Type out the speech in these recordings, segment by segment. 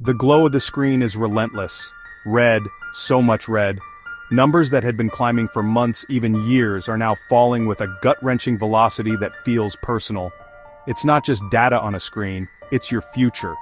The glow of the screen is relentless. Red, so much red. Numbers that had been climbing for months, even years, are now falling with a gut-wrenching velocity that feels personal. It's not just data on a screen, it's your future.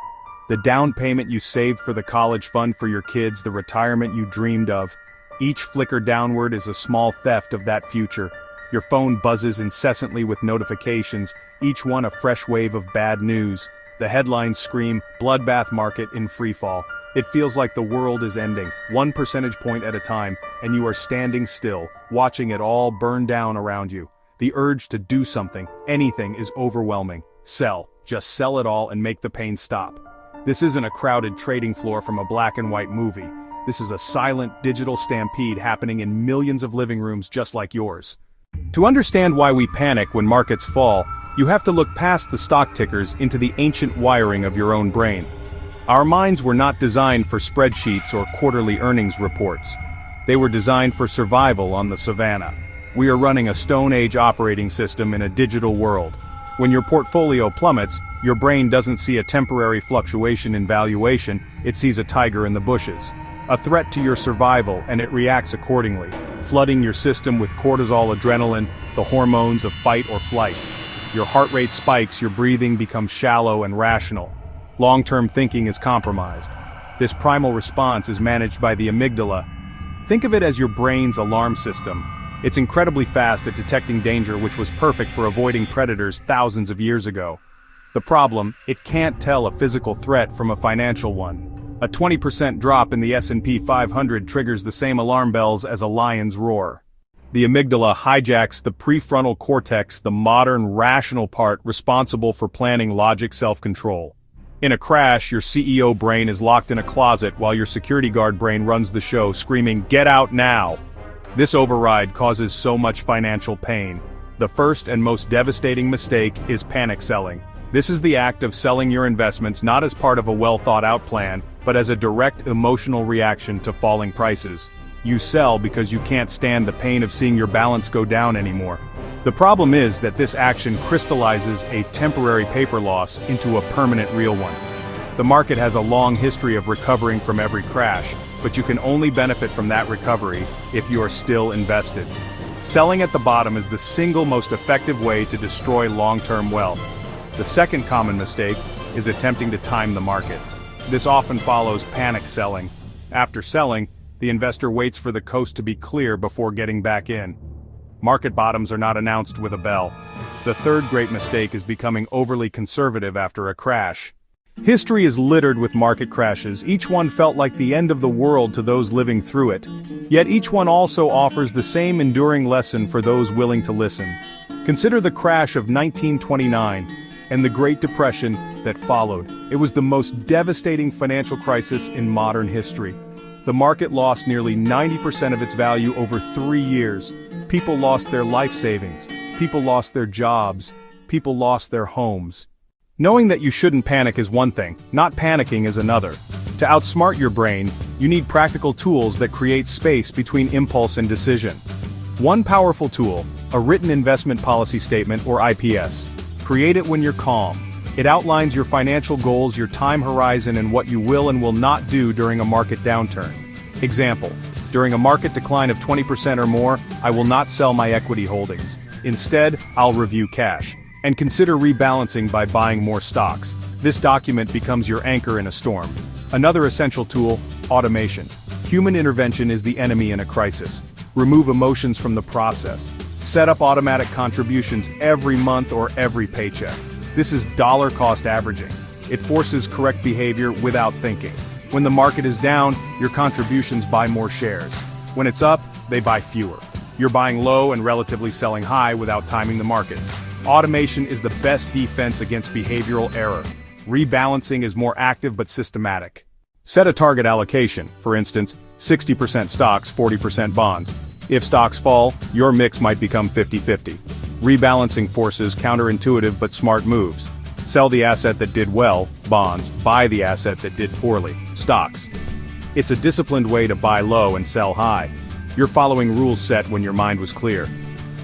The down payment you saved for the college fund for your kids, the retirement you dreamed of. Each flicker downward is a small theft of that future. Your phone buzzes incessantly with notifications, each one a fresh wave of bad news. The headlines scream, "Bloodbath market in freefall." It feels like the world is ending, 1 percentage point at a time, and you are standing still, watching it all burn down around you. The urge to do something, anything, is overwhelming. Sell. Just sell it all and make the pain stop. This isn't a crowded trading floor from a black and white movie. This is a silent, digital stampede happening in millions of living rooms just like yours. To understand why we panic when markets fall, you have to look past the stock tickers into the ancient wiring of your own brain. Our minds were not designed for spreadsheets or quarterly earnings reports. They were designed for survival on the savannah. We are running a Stone Age operating system in a digital world. When your portfolio plummets, your brain doesn't see a temporary fluctuation in valuation, it sees a tiger in the bushes. A threat to your survival, and it reacts accordingly, flooding your system with cortisol, adrenaline, the hormones of fight or flight. Your heart rate spikes, your breathing becomes shallow and rational. Long-term thinking is compromised. This primal response is managed by the amygdala. Think of it as your brain's alarm system. It's incredibly fast at detecting danger, which was perfect for avoiding predators thousands of years ago. The problem, it can't tell a physical threat from a financial one. A 20% drop in the S&P 500 triggers the same alarm bells as a lion's roar. The amygdala hijacks the prefrontal cortex, the modern rational part responsible for planning, logic, self-control. In a crash, your CEO brain is locked in a closet while your security guard brain runs the show, screaming, "Get out now!" This override causes so much financial pain. The first and most devastating mistake is panic selling. This is the act of selling your investments not as part of a well-thought-out plan, but as a direct emotional reaction to falling prices. You sell because you can't stand the pain of seeing your balance go down anymore. The problem is that this action crystallizes a temporary paper loss into a permanent real one. The market has a long history of recovering from every crash, but you can only benefit from that recovery if you are still invested. Selling at the bottom is the single most effective way to destroy long-term wealth. The second common mistake is attempting to time the market. This often follows panic selling. After selling, the investor waits for the coast to be clear before getting back in. Market bottoms are not announced with a bell. The third great mistake is becoming overly conservative after a crash. History is littered with market crashes. Each one felt like the end of the world to those living through it. Yet each one also offers the same enduring lesson for those willing to listen. Consider the crash of 1929 and the Great Depression that followed. It was the most devastating financial crisis in modern history. The market lost nearly 90% of its value over 3 years. People lost their life savings. People lost their jobs. People lost their homes. Knowing that you shouldn't panic is one thing, not panicking is another. To outsmart your brain, you need practical tools that create space between impulse and decision. One powerful tool, a written investment policy statement or IPS. Create it when you're calm. It outlines your financial goals, your time horizon, and what you will and will not do during a market downturn. Example, during a market decline of 20% or more, I will not sell my equity holdings. Instead, I'll review cash and consider rebalancing by buying more stocks. This document becomes your anchor in a storm. Another essential tool, automation. Human intervention is the enemy in a crisis. Remove emotions from the process. Set up automatic contributions every month or every paycheck. This is dollar cost averaging. It forces correct behavior without thinking. When the market is down, your contributions buy more shares. When it's up, they buy fewer. You're buying low and relatively selling high without timing the market. Automation is the best defense against behavioral error. Rebalancing is more active but systematic. Set a target allocation, for instance, 60% stocks, 40% bonds. If stocks fall, your mix might become 50-50. Rebalancing forces counterintuitive but smart moves. Sell the asset that did well, bonds, buy the asset that did poorly, stocks. It's a disciplined way to buy low and sell high. You're following rules set when your mind was clear.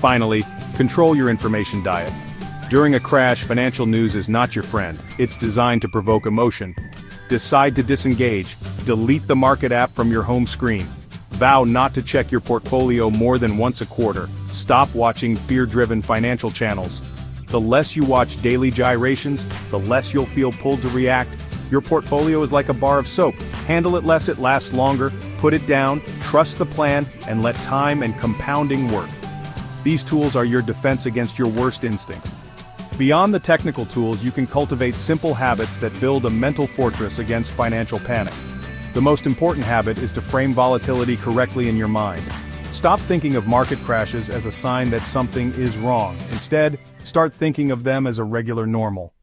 Finally, control your information diet. During a crash, financial news is not your friend. It's designed to provoke emotion. Decide to disengage. Delete the market app from your home screen. Vow not to check your portfolio more than once a quarter. Stop watching fear-driven financial channels. The less you watch daily gyrations, the less you'll feel pulled to react. Your portfolio is like a bar of soap. Handle it less, it lasts longer. Put it down, trust the plan, and let time and compounding work. These tools are your defense against your worst instincts. Beyond the technical tools, you can cultivate simple habits that build a mental fortress against financial panic. The most important habit is to frame volatility correctly in your mind. Stop thinking of market crashes as a sign that something is wrong. Instead, start thinking of them as a regular normal.